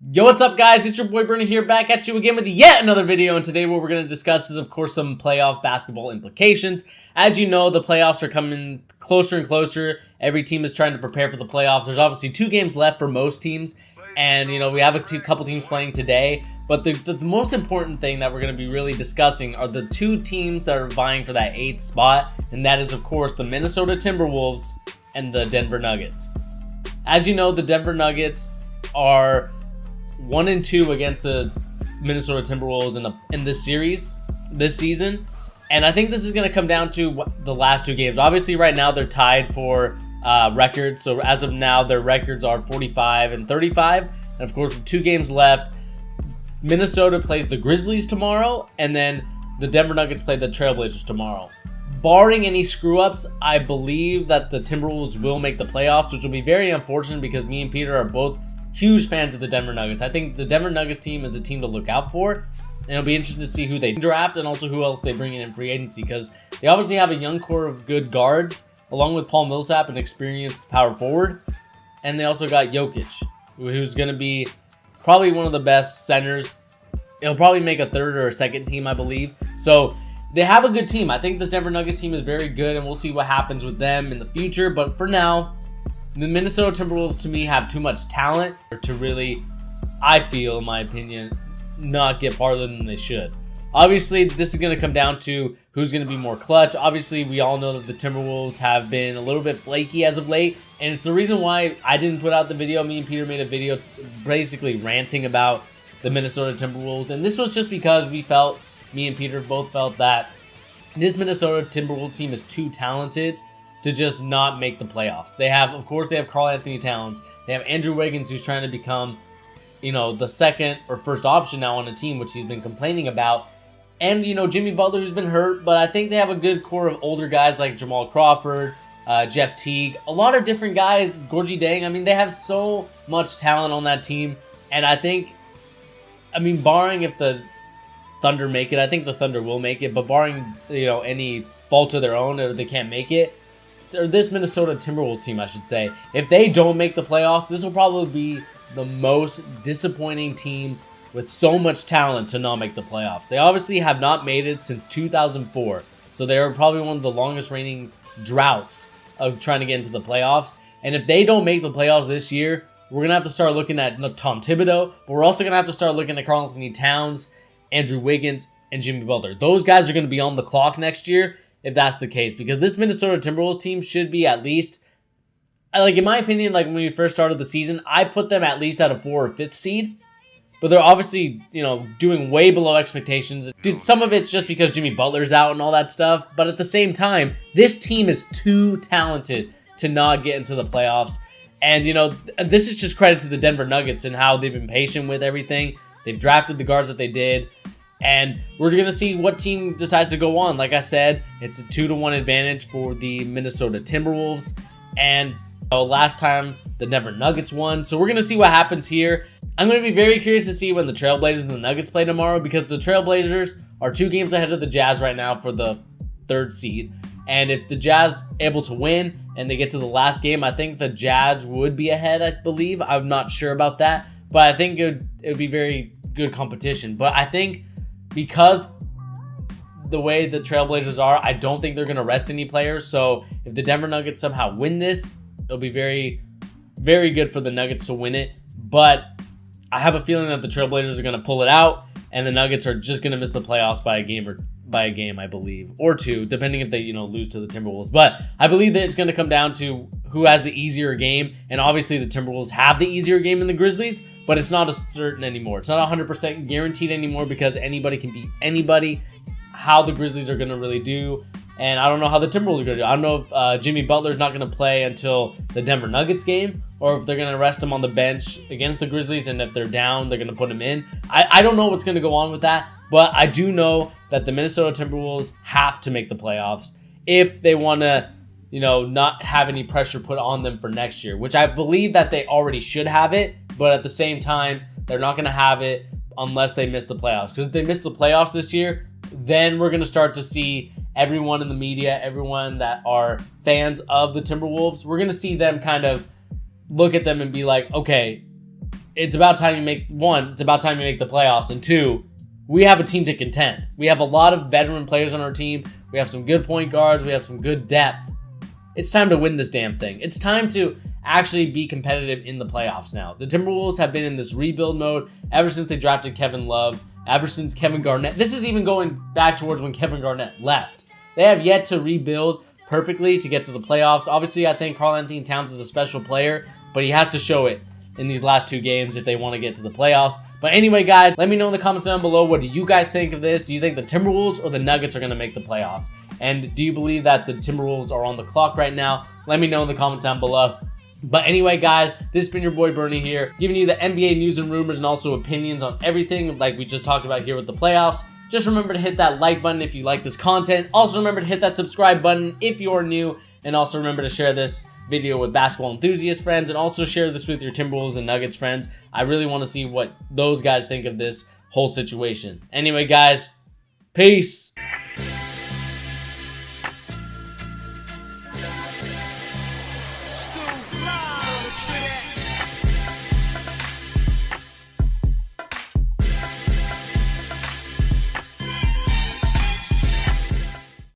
Yo, what's up guys? It's your boy Bernie here, back at you again with yet another video, and today what we're going to discuss is of course some playoff basketball implications. As you know, the playoffs are coming closer and closer. Every team is trying to prepare for the playoffs. There's obviously 2 games left for most teams, and you know, we have a couple teams playing today, but the most important thing that we're going to be really discussing are the 2 teams that are vying for that 8th spot, and that is of course the Minnesota Timberwolves and the Denver Nuggets. As you know, the Denver Nuggets are 1-2 against the Minnesota Timberwolves in this series this season, and I think this is going to come down to the last 2 games. Obviously, right now they're tied for records. So as of now, their records are 45 and 35, and of course, with 2 games left, Minnesota plays the Grizzlies tomorrow, and then the Denver Nuggets play the Trailblazers tomorrow. Barring any screw-ups, I believe that the Timberwolves will make the playoffs, which will be very unfortunate because me and Peter are both huge fans of the Denver Nuggets. I think the Denver Nuggets team is a team to look out for, and it'll be interesting to see who they draft and also who else they bring in free agency, because they obviously have a young core of good guards, along with Paul Millsap, an experienced power forward, and they also got Jokic, who's going to be probably one of the best centers. He'll probably make a 3rd or a 2nd team, I believe. So they have a good team. I think this Denver Nuggets team is very good, and we'll see what happens with them in the future. But for now, the Minnesota Timberwolves, to me, have too much talent to really, I feel, in my opinion, not get farther than they should. Obviously, this is going to come down to who's going to be more clutch. Obviously, we all know that the Timberwolves have been a little bit flaky as of late, and it's the reason why I didn't put out the video. Me and Peter made a video basically ranting about the Minnesota Timberwolves, and this was just because me and Peter both felt that this Minnesota Timberwolves team is too talented to just not make the playoffs. They have Karl Anthony Towns. They have Andrew Wiggins, who's trying to become, the 2nd or 1st option now on the team, which he's been complaining about. And, Jimmy Butler, who's been hurt, but I think they have a good core of older guys like Jamal Crawford, Jeff Teague, a lot of different guys, Gorgie Dang. I mean, they have so much talent on that team. And barring if the Thunder make it, I think the Thunder will make it, but barring, any fault of their own or they can't make it, or this Minnesota Timberwolves team, I should say, if they don't make the playoffs, this will probably be the most disappointing team with so much talent to not make the playoffs. They obviously have not made it since 2004, so they are probably one of the longest reigning droughts of trying to get into the playoffs. And if they don't make the playoffs this year, we're going to have to start looking at Tom Thibodeau, but we're also going to have to start looking at Karl Anthony Towns, Andrew Wiggins, and Jimmy Butler. Those guys are going to be on the clock next year if that's the case, because this Minnesota Timberwolves team should be at least, in my opinion, when we first started the season, I put them at least at a 4 or 5th seed, but they're obviously, doing way below expectations. Dude, some of it's just because Jimmy Butler's out and all that stuff, but at the same time, this team is too talented to not get into the playoffs. And, this is just credit to the Denver Nuggets and how they've been patient with everything. They've drafted the guards that they did. And we're going to see what team decides to go on. Like I said, it's a 2-1 advantage for the Minnesota Timberwolves. And last time, the Denver Nuggets won. So we're going to see what happens here. I'm going to be very curious to see when the Trailblazers and the Nuggets play tomorrow, because the Trailblazers are 2 games ahead of the Jazz right now for the 3rd seed. And if the Jazz able to win and they get to the last game, I think the Jazz would be ahead, I believe. I'm not sure about that, but I think it would be very good competition. But I think because the way the Trailblazers are, I don't think they're going to rest any players. So if the Denver Nuggets somehow win this, it'll be very, very good for the Nuggets to win it. But I have a feeling that the Trailblazers are going to pull it out, and the Nuggets are just going to miss the playoffs by a game, I believe, or 2, depending if they, lose to the Timberwolves. But I believe that it's going to come down to who has the easier game, and obviously the Timberwolves have the easier game than the Grizzlies, but it's not as certain anymore. It's not 100% guaranteed anymore, because anybody can beat anybody. How the Grizzlies are going to really do, and I don't know how the Timberwolves are going to do. I don't know if Jimmy Butler's not going to play until the Denver Nuggets game, or if they're going to rest him on the bench against the Grizzlies, and if they're down, they're going to put him in. I don't know what's going to go on with that, but I do know that the Minnesota Timberwolves have to make the playoffs if they want to, not have any pressure put on them for next year, which I believe that they already should have it, but at the same time, they're not going to have it unless they miss the playoffs. Because if they miss the playoffs this year, then we're going to start to see everyone in the media, everyone that are fans of the Timberwolves, we're going to see them kind of look at them and be like, okay, it's about time you make, one, it's about time you make the playoffs, and two, we have a team to contend. We have a lot of veteran players on our team. We have some good point guards. We have some good depth. It's time to win this damn thing. It's time to actually be competitive in the playoffs now. The Timberwolves have been in this rebuild mode ever since they drafted Kevin Love, ever since Kevin Garnett. This is even going back towards when Kevin Garnett left. They have yet to rebuild perfectly to get to the playoffs. Obviously, I think Karl-Anthony Towns is a special player, but he has to show it in these last 2 games if they want to get to the playoffs. But anyway, guys, let me know in the comments down below, what do you guys think of this? Do you think the Timberwolves or the Nuggets are going to make the playoffs? And do you believe that the Timberwolves are on the clock right now? Let me know in the comments down below. But anyway, guys, this has been your boy Bernie here, giving you the NBA news and rumors and also opinions on everything like we just talked about here with the playoffs. Just remember to hit that like button if you like this content. Also remember to hit that subscribe button if you're new. And also remember to share this video with basketball enthusiast friends, and also share this with your Timberwolves and Nuggets friends. I really want to see what those guys think of this whole situation. Anyway, guys, peace.